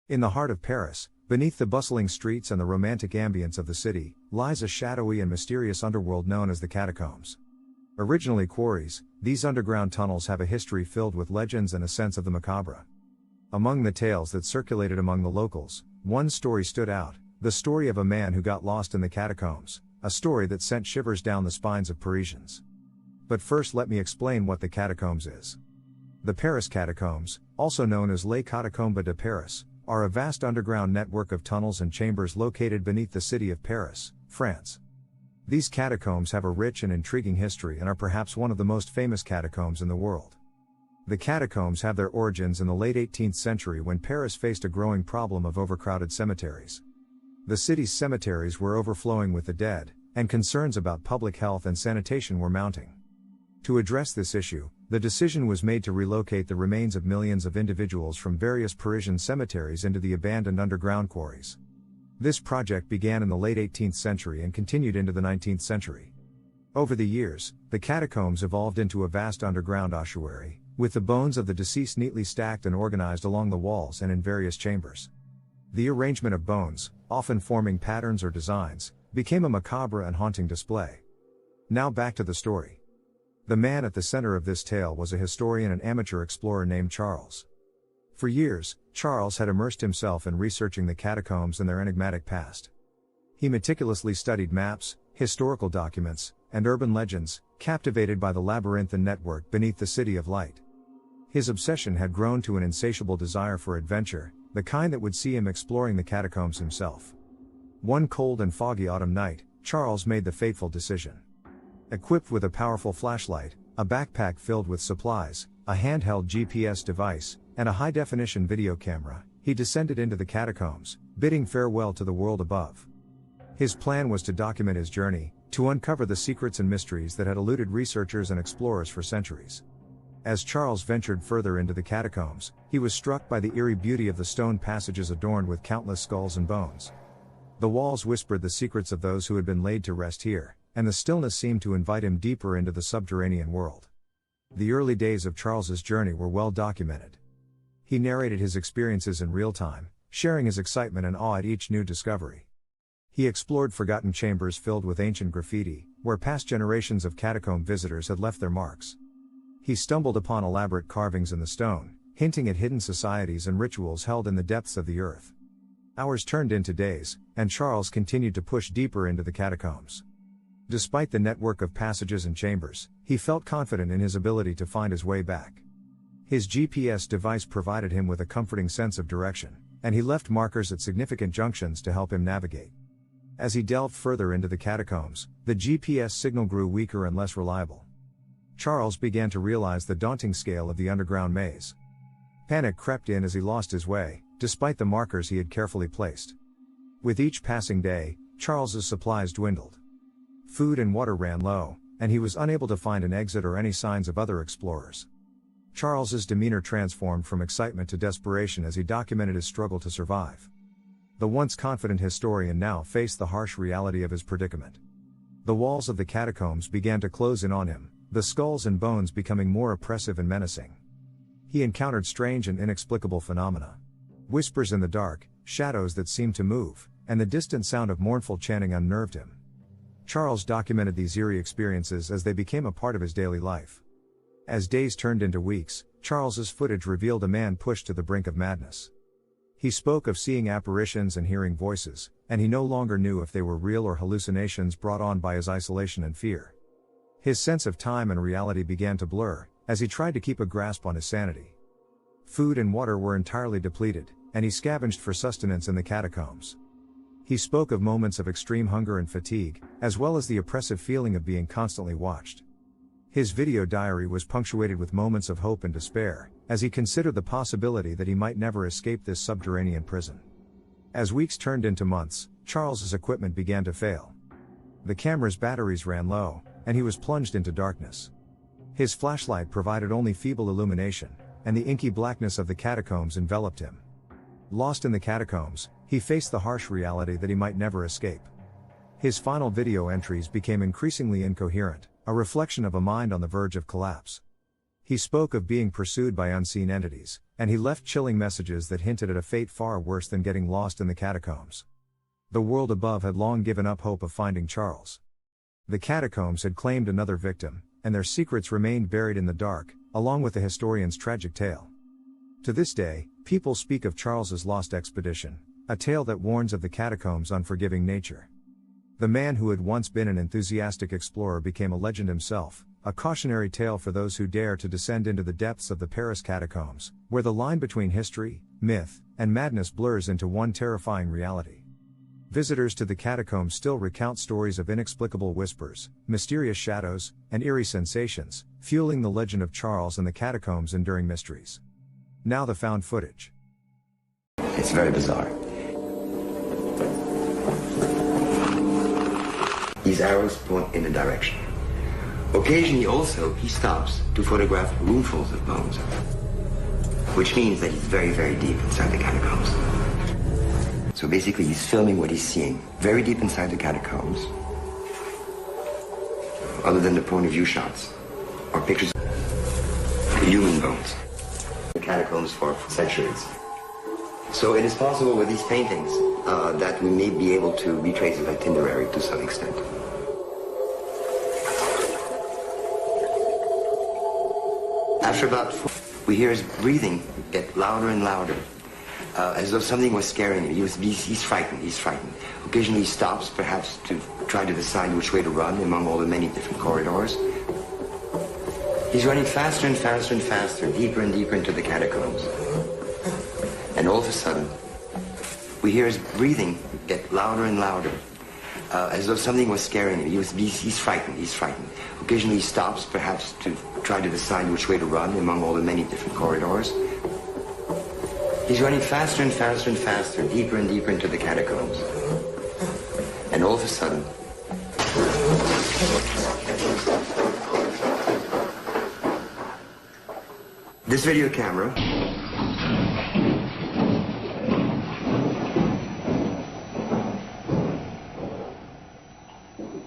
In the heart of Paris, beneath the bustling streets and the romantic ambience of the city, lies a shadowy and mysterious underworld known as the catacombs. Originally quarries, these underground tunnels have a history filled with legends and a sense of the macabre. Among the tales that circulated among the locals, one story stood out, the story of a man who got lost in the catacombs, a story that sent shivers down the spines of Parisians. But first let me explain what the catacombs is. The Paris catacombs, also known as Les Catacombes de Paris, are a vast underground network of tunnels and chambers located beneath the city of Paris, France. These catacombs have a rich and intriguing history and are perhaps one of the most famous catacombs in the world. The catacombs have their origins in the late 18th century when Paris faced a growing problem of overcrowded cemeteries. The city's cemeteries were overflowing with the dead, and concerns about public health and sanitation were mounting. To address this issue, the decision was made to relocate the remains of millions of individuals from various Parisian cemeteries into the abandoned underground quarries. This project began in the late 18th century and continued into the 19th century. Over the years, the catacombs evolved into a vast underground ossuary, with the bones of the deceased neatly stacked and organized along the walls and in various chambers. The arrangement of bones, often forming patterns or designs, became a macabre and haunting display. Now back to the story. The man at the center of this tale was a historian and amateur explorer named Charles. For years, Charles had immersed himself in researching the catacombs and their enigmatic past. He meticulously studied maps, historical documents, and urban legends, captivated by the labyrinthine network beneath the City of Light. His obsession had grown to an insatiable desire for adventure, the kind that would see him exploring the catacombs himself. One cold and foggy autumn night, Charles made the fateful decision. Equipped with a powerful flashlight, a backpack filled with supplies, a handheld GPS device, and a high-definition video camera, he descended into the catacombs, bidding farewell to the world above. His plan was to document his journey, to uncover the secrets and mysteries that had eluded researchers and explorers for centuries. As Charles ventured further into the catacombs, he was struck by the eerie beauty of the stone passages adorned with countless skulls and bones. The walls whispered the secrets of those who had been laid to rest here, and the stillness seemed to invite him deeper into the subterranean world. The early days of Charles's journey were well documented. He narrated his experiences in real time, sharing his excitement and awe at each new discovery. He explored forgotten chambers filled with ancient graffiti, where past generations of catacomb visitors had left their marks. He stumbled upon elaborate carvings in the stone, hinting at hidden societies and rituals held in the depths of the earth. Hours turned into days, and Charles continued to push deeper into the catacombs. Despite the network of passages and chambers, he felt confident in his ability to find his way back. His GPS device provided him with a comforting sense of direction, and he left markers at significant junctions to help him navigate. As he delved further into the catacombs, the GPS signal grew weaker and less reliable. Charles began to realize the daunting scale of the underground maze. Panic crept in as he lost his way, despite the markers he had carefully placed. With each passing day, Charles's supplies dwindled. Food and water ran low, and he was unable to find an exit or any signs of other explorers. Charles's demeanor transformed from excitement to desperation as he documented his struggle to survive. The once confident historian now faced the harsh reality of his predicament. The walls of the catacombs began to close in on him, the skulls and bones becoming more oppressive and menacing. He encountered strange and inexplicable phenomena. Whispers in the dark, shadows that seemed to move, and the distant sound of mournful chanting unnerved him. Charles documented these eerie experiences as they became a part of his daily life. As days turned into weeks, Charles's footage revealed a man pushed to the brink of madness. He spoke of seeing apparitions and hearing voices, and he no longer knew if they were real or hallucinations brought on by his isolation and fear. His sense of time and reality began to blur, as he tried to keep a grasp on his sanity. Food and water were entirely depleted, and he scavenged for sustenance in the catacombs. He spoke of moments of extreme hunger and fatigue, as well as the oppressive feeling of being constantly watched. His video diary was punctuated with moments of hope and despair, as he considered the possibility that he might never escape this subterranean prison. As weeks turned into months, Charles's equipment began to fail. The camera's batteries ran low, and he was plunged into darkness. His flashlight provided only feeble illumination, and the inky blackness of the catacombs enveloped him. Lost in the catacombs, he faced the harsh reality that he might never escape. His final video entries became increasingly incoherent, a reflection of a mind on the verge of collapse. He spoke of being pursued by unseen entities, and he left chilling messages that hinted at a fate far worse than getting lost in the catacombs. The world above had long given up hope of finding Charles. The catacombs had claimed another victim, and their secrets remained buried in the dark, along with the historian's tragic tale. To this day, people speak of Charles's lost expedition, a tale that warns of the catacombs' unforgiving nature. The man who had once been an enthusiastic explorer became a legend himself, a cautionary tale for those who dare to descend into the depths of the Paris catacombs, where the line between history, myth, and madness blurs into one terrifying reality. Visitors to the catacombs still recount stories of inexplicable whispers, mysterious shadows, and eerie sensations, fueling the legend of Charles and the catacombs' enduring mysteries. Now the found footage. It's very bizarre. These arrows point in a direction. Occasionally also, he stops to photograph roomfuls of bones, which means that he's very, very deep inside the catacombs. So basically, he's filming what he's seeing very deep inside the catacombs, other than the point of view shots, or pictures of human bones. The catacombs for centuries. So it is possible with these paintings that we may be able to retrace his itinerary to some extent. After about 4, we hear his breathing get louder and louder, as though something was scaring him. He's frightened, he's frightened. Occasionally he stops, perhaps to try to decide which way to run among all the many different corridors. He's running faster and faster and faster, deeper and deeper into the catacombs. And all of a sudden, we hear his breathing get louder and louder, as though something was scaring him. He's frightened, he's frightened. Occasionally he stops, perhaps to try to decide which way to run among all the many different corridors. He's running faster and faster and faster, deeper and deeper into the catacombs. And all of a sudden, this video camera